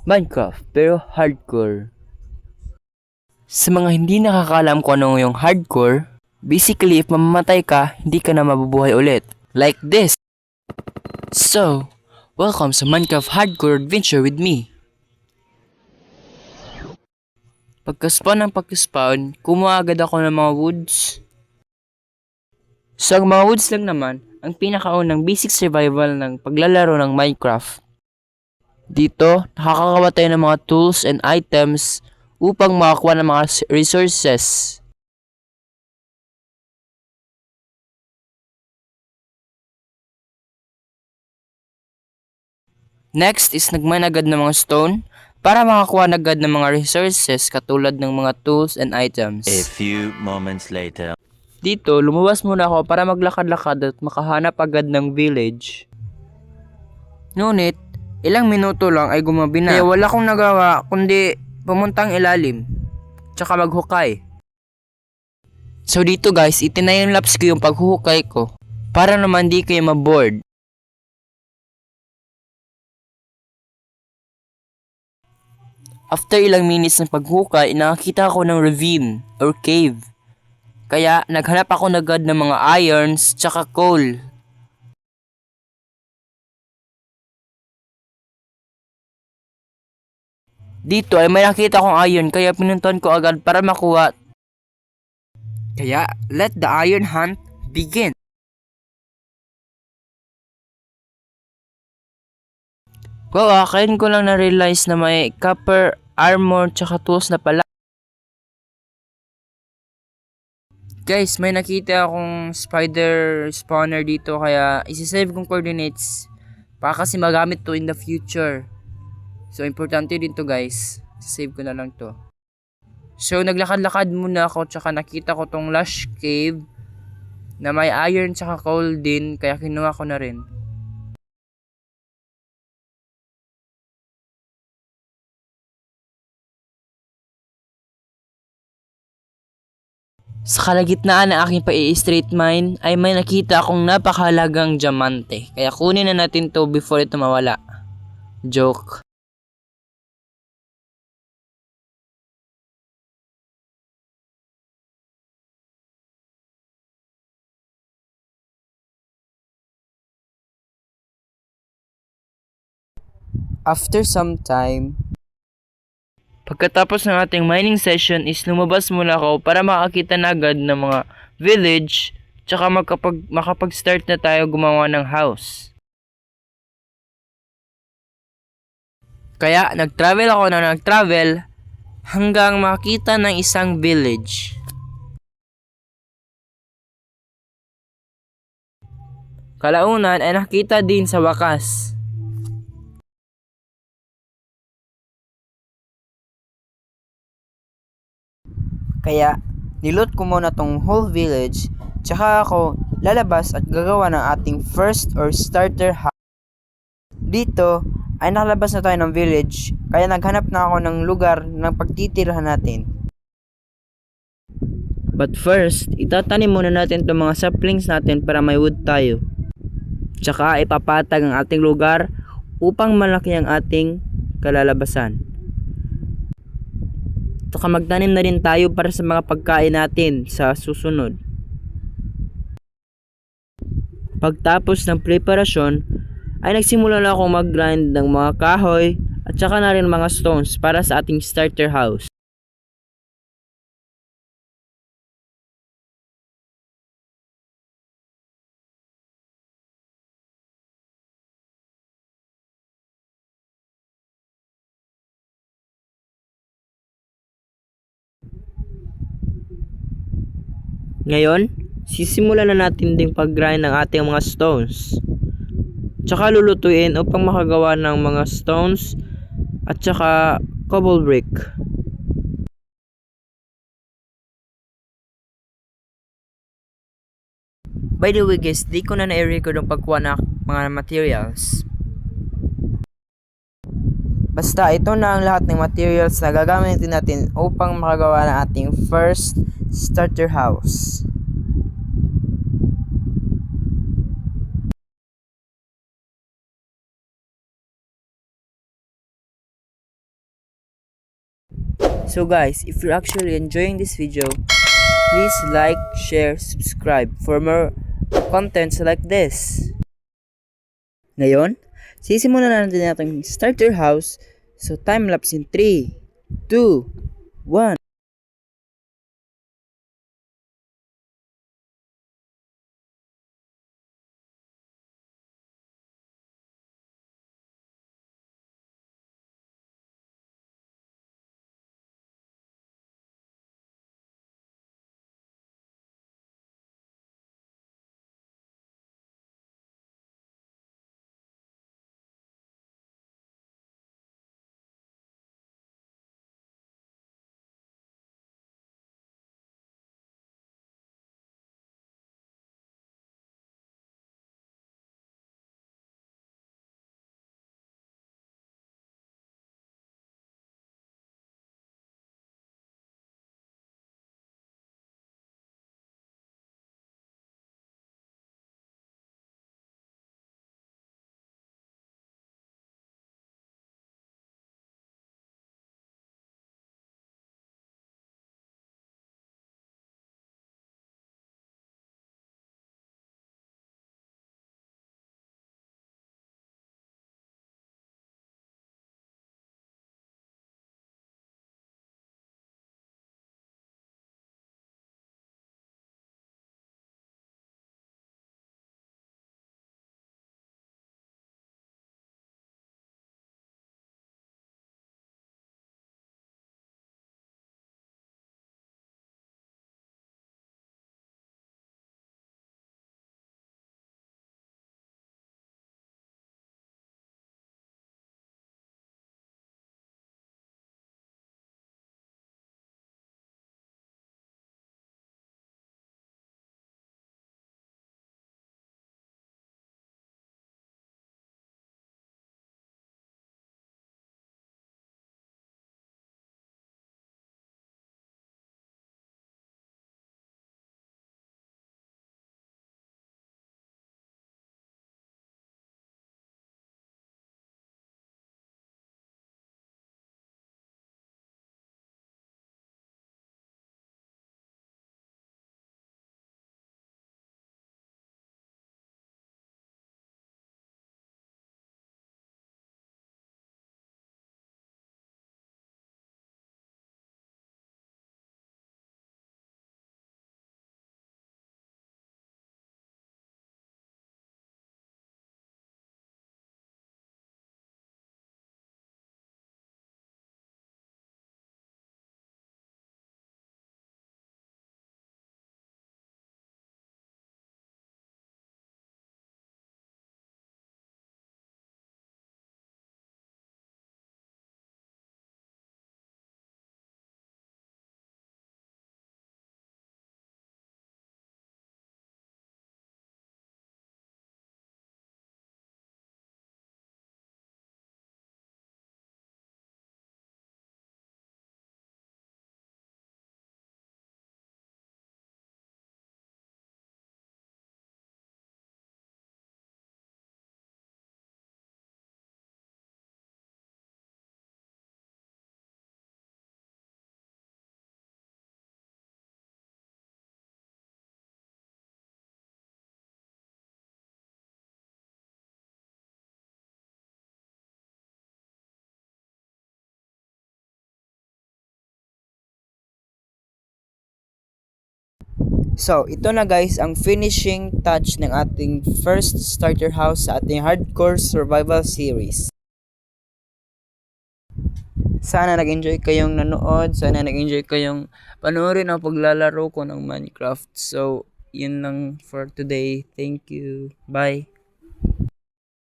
Minecraft pero hardcore. Sa mga hindi nakakaalam kung ano yung hardcore, basically if mamamatay ka, hindi ka na mabubuhay ulit. Like this. So, welcome sa Minecraft Hardcore Adventure with me. Pagka-spawn, kumuha agad ako ng mga woods. So, ang mga woods lang naman, ang pinakaunang basic survival ng paglalaro ng Minecraft. Dito, nakakagawa tayo ng mga tools and items upang makakuha ng mga resources. Next is nagmine agad ng mga stone para makakuha agad ng mga resources katulad ng mga tools and items. A few moments later. Dito, lumabas muna ako para maglakad-lakad at makahanap agad ng village. Ngunit, ilang minuto lang ay gumabi na. Kaya wala akong nagawa kundi pumuntang ilalim. Tsaka maghukay. So dito guys, itinayong-lapse ko yung paghuhukay ko. Para naman di kayo maboard. After ilang minutes ng paghukay, nakakita ako ng ravine or cave. Kaya naghanap ako agad ng mga irons tsaka coal. Dito ay may nakita akong iron kaya pinuntahan ko agad para makuha. Kaya let the iron hunt begin. Wow, akayin ko lang na-realize na may copper armor tsaka tools na pala. Guys, may nakita akong spider spawner dito kaya isisave kong coordinates para kasi magamit to in the future. So, importante din to guys. Save ko na lang to. So, naglakad-lakad muna ako tsaka nakita ko tong lush cave na may iron tsaka coal din kaya kinuha ko na rin. Sa kalagitnaan ng aking pa-i-straight mine ay may nakita akong napakahalagang diamante. Kaya kunin na natin to before ito mawala. Joke. After some time, pagkatapos ng ating mining session is lumabas muna ako para makakita na agad ng mga village tsaka makapag-start na tayo gumawa ng house. Kaya nag-travel hanggang makita ng isang village. Kalaunan ay nakita din sa wakas. Kaya, niloot ko muna tong whole village, tsaka ako lalabas at gagawa ng ating first or starter house. Dito, ay nakalabas na tayo ng village, kaya naghanap na ako ng lugar ng pagtitirahan natin. But first, itatanim muna natin itong mga saplings natin para may wood tayo. Tsaka ipapatag ang ating lugar upang malaki ang ating kalalabasan. Tsaka magtanim na rin tayo para sa mga pagkain natin sa susunod. Pagtapos ng preparasyon, ay nagsimula na akong mag-grind ng mga kahoy at saka na rin mga stones para sa ating starter house. Ngayon, sisimulan na natin ding pag-grind ng ating mga stones. Tsaka lulutuin upang makagawa ng mga stones at tsaka cobble brick. By the way guys, di ko na na-record ang pagkuha ng mga materials. Basta ito na ang lahat ng materials na gagamitin natin upang makagawa ng ating first starter house. So guys, if you're actually enjoying this video, please like, share, subscribe for more contents like this. Ngayon, sisimulan na natin natin starter house. So time lapse in 3, 2, 1. So, ito na guys ang finishing touch ng ating first starter house sa ating hardcore survival series. Sana nag-enjoy kayong nanood, sana nag-enjoy kayong panoorin ang paglalaro ko ng Minecraft. So, yun lang for today. Thank you. Bye.